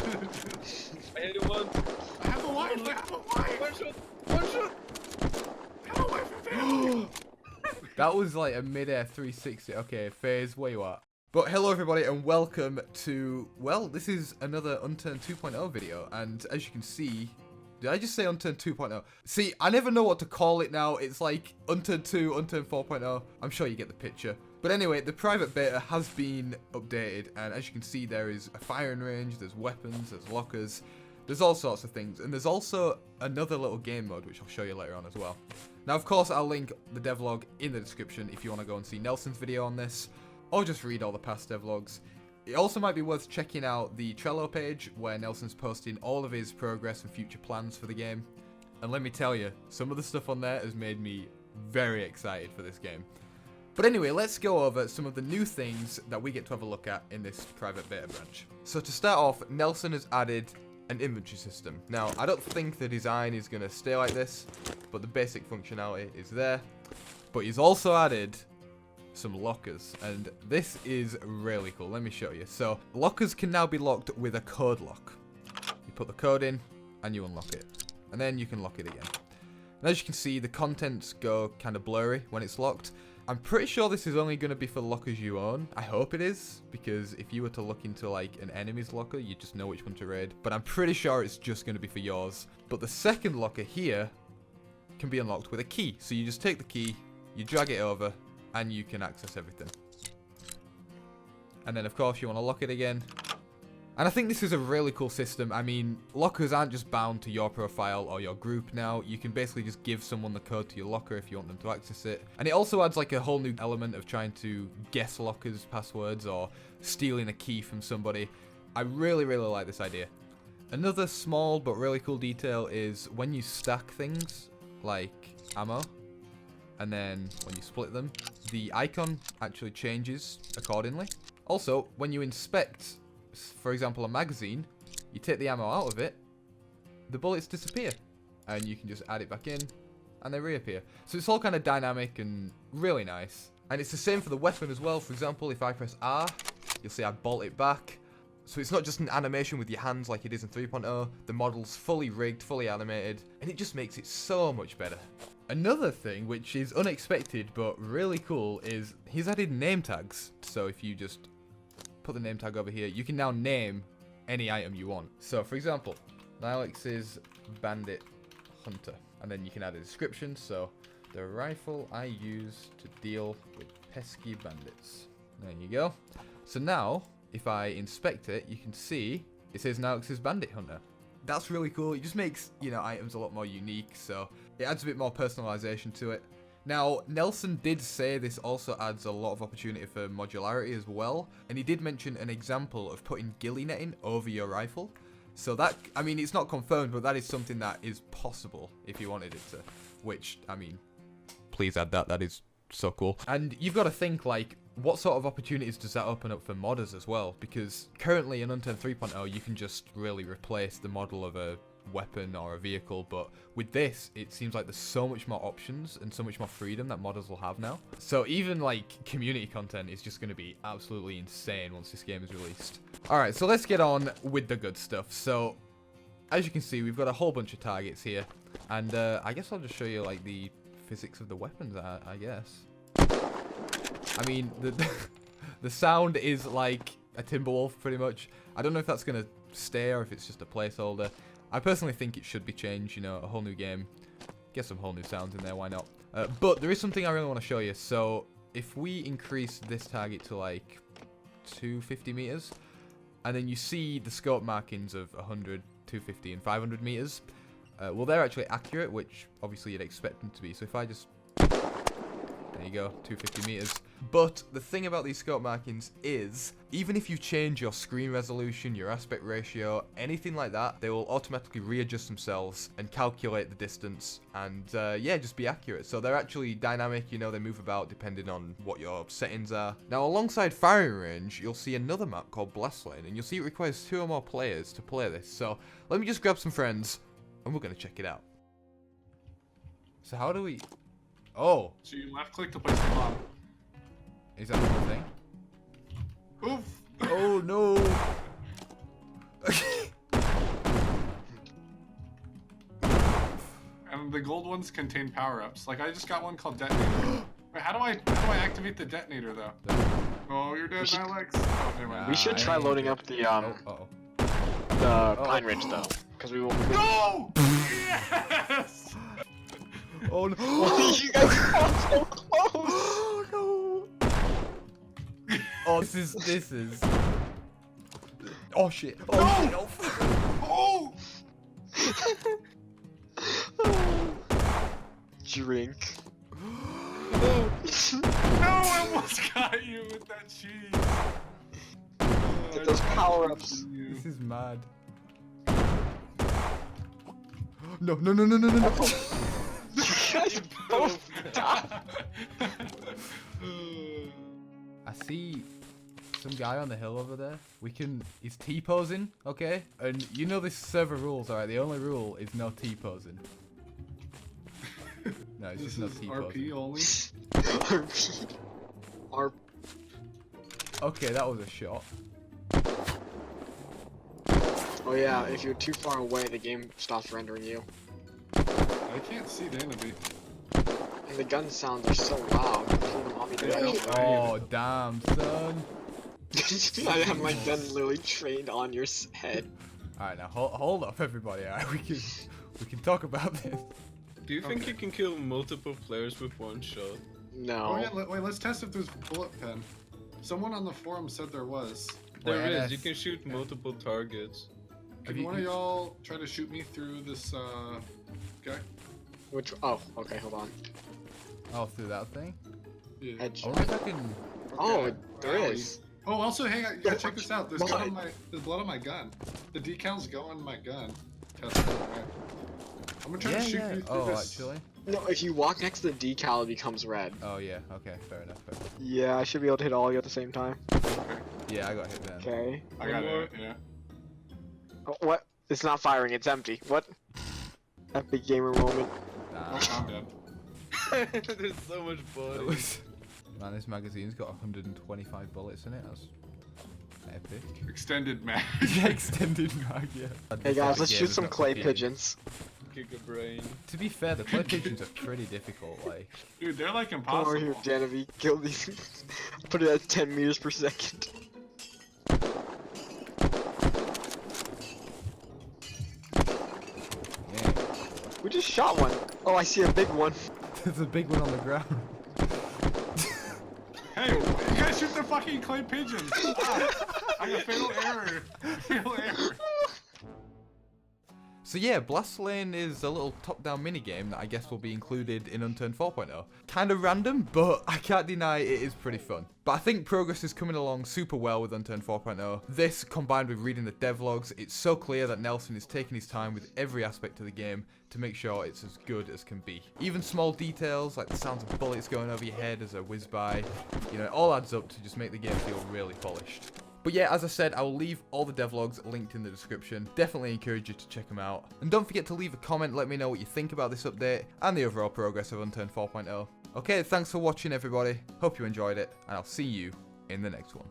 I hit him once. I have a wife. I have a wife. One shot. One shot. I have a wife and family. That was like a mid-air 360. Okay, FaZe, where you at? But hello everybody and welcome to, well, this is another Unturned 2.0 video. And as you can see, did I just say Unturned 2.0? See, I never know what to call it now. It's like Unturned 2, Unturned 4.0. I'm sure you get the picture. But anyway, the private beta has been updated. And as you can see, there is a firing range, there's weapons, there's lockers. There's all sorts of things. And there's also another little game mode, which I'll show you later on as well. Now, of course, I'll link the devlog in the description if you want to go and see Nelson's video on this, or just read all the past devlogs. It also might be worth checking out the Trello page, where Nelson's posting all of his progress and future plans for the game. And let me tell you, some of the stuff on there has made me very excited for this game. But anyway, let's go over some of the new things that we get to have a look at in this private beta branch. So to start off, Nelson has added an inventory system. Now, I don't think the design is going to stay like this, but the basic functionality is there. But he's also added some lockers, and this is really cool. Let me show you. So, lockers can now be locked with a code lock. You put the code in, and you unlock it. And then you can lock it again. And as you can see, the contents go kind of blurry when it's locked. I'm pretty sure this is only going to be for lockers you own. I hope it is, because if you were to look into like an enemy's locker, you just know which one to raid. But I'm pretty sure it's just going to be for yours. But the second locker here can be unlocked with a key. So you just take the key, you drag it over, and you can access everything. And then of course you want to lock it again. And I think this is a really cool system. I mean, lockers aren't just bound to your profile or your group now. You can basically just give someone the code to your locker if you want them to access it. And it also adds like a whole new element of trying to guess lockers' passwords or stealing a key from somebody. I really, really like this idea. Another small but really cool detail is when you stack things like ammo, and then when you split them, the icon actually changes accordingly. Also, when you inspect, for example, a magazine, you take the ammo out of it, the bullets disappear, and you can just add it back in, and they reappear. So it's all kind of dynamic and really nice. And it's the same for the weapon as well. For example, if I press R, you'll see I bolt it back. So it's not just an animation with your hands like it is in 3.0. The model's fully rigged, fully animated, and it just makes it so much better. Another thing, which is unexpected but really cool, is he's added name tags. So if you just put the name tag over here, you can now name any item you want. So for example, Nylex's Bandit Hunter, and then you can add a description. So the rifle I use to deal with pesky bandits. There you go. So now if I inspect it, you can see it says Nylex's Bandit Hunter. That's really cool. It just makes, you know, items a lot more unique, so it adds a bit more personalization to it. Now, Nelson did say this also adds a lot of opportunity for modularity as well, and he did mention an example of putting ghillie netting over your rifle. So that, I mean, it's not confirmed, but that is something that is possible if you wanted it to, which, I mean, please add that. That is so cool. And you've got to think, like, what sort of opportunities does that open up for modders as well? Because currently in Unturned 3.0, you can just really replace the model of a weapon or a vehicle, but with this it seems like there's so much more options and so much more freedom that modders will have now. So even like community content is just going to be absolutely insane once this game is released. Alright, so let's get on with the good stuff. So as you can see, we've got a whole bunch of targets here, and I guess I'll just show you like the physics of the weapons, I guess. I mean, the sound is like a Timberwolf pretty much. I don't know if that's going to stay or if it's just a placeholder. I personally think it should be changed, you know, a whole new game. Get some whole new sounds in there, why not? But there is something I really want to show you. So if we increase this target to like 250 meters, and then you see the scope markings of 100, 250, and 500 meters, well, they're actually accurate, which obviously you'd expect them to be. So if I just... There you go, 250 meters. But the thing about these scope markings is, even if you change your screen resolution, your aspect ratio, anything like that, they will automatically readjust themselves and calculate the distance and, yeah, just be accurate. So they're actually dynamic, you know, they move about depending on what your settings are. Now, alongside firing range, you'll see another map called Blast Lane, and you'll see it requires 2 or more players to play this. So let me just grab some friends, and we're going to check it out. So how do we... Oh. So you left click to place the bomb. Is that the thing? Oof. Oh no. the gold ones contain power-ups. Like I just got one called detonator. Wait, how do I activate the detonator though? Oh, you're dead, Nylex. Oh, never mind. We should try loading up the Pine Ridge though, because we will. No! Yes! Oh no! You guys got so close. Oh no! Oh, this is. Oh shit! Oh No! shit! Oh! Drink. No, I almost got you with that cheese. Get those power-ups. This is mad. No! No! No! No! No! No! No! You guys both died. I see some guy on the hill over there. He's T-posing, okay? And you know this server rules, alright? The only rule is no T-posing. No, it's This just no is T-posing. RP only. RP. Okay, that was a shot. Oh yeah, if you're too far away, the game stops rendering you. I can't see the enemy. And the gun sounds are so loud. You don't want me to Yeah. die. Oh, damn, son. I have my gun literally trained on your head. Alright, now hold up, everybody. Alright, we can talk about this. Do you think you can kill multiple players with one shot? No. Oh yeah, wait, let's test if there's bullet pen. Someone on the forum said there was. There Wait, is. You can shoot multiple targets. Can one of y'all try to shoot me through this guy? Which? Oh, okay. Hold on. Oh, through that thing? Yeah. I Headshot. wonder if I can... Oh, there Alley. is. Oh, also, hang on, you gotta check this out. There's What? there's blood on my gun. The decals go on my gun. Test it. Okay. I'm gonna try to shoot you through Oh, this. actually? No, if you walk next to the decal, it becomes red. Oh, yeah. Okay, fair enough. Yeah, I should be able to hit all of you at the same time. Yeah, I got hit then. Okay. I got One more. it, yeah. Oh, what? It's not firing. It's empty. What? Epic gamer moment. Nah. Oh, I'm dead. There's so much That blood. was... Man, this magazine's got 125 bullets in it. That's epic. Extended mag. Yeah, extended mag, yeah. Hey guys, let's shoot some clay pigeons. Kick a brain. To be fair, the clay pigeons are pretty difficult, like... Dude, they're like Come impossible. over here, Genevieve. Kill these. Put it at 10 meters per second. Yeah. We just shot one. Oh, I see a big one. There's a big one on the ground. Hey, you guys shoot the fucking clay pigeons. Ah, I got fatal error. Fatal error. So yeah, Blast Lane is a little top-down minigame that I guess will be included in Unturned 4.0. Kind of random, but I can't deny it is pretty fun. But I think progress is coming along super well with Unturned 4.0. This, combined with reading the devlogs, it's so clear that Nelson is taking his time with every aspect of the game to make sure it's as good as can be. Even small details, like the sounds of bullets going over your head as a whiz by, you know, it all adds up to just make the game feel really polished. But yeah, as I said, I will leave all the devlogs linked in the description. Definitely encourage you to check them out. And don't forget to leave a comment, let me know what you think about this update and the overall progress of Unturned 4.0. Okay, thanks for watching everybody. Hope you enjoyed it, and I'll see you in the next one.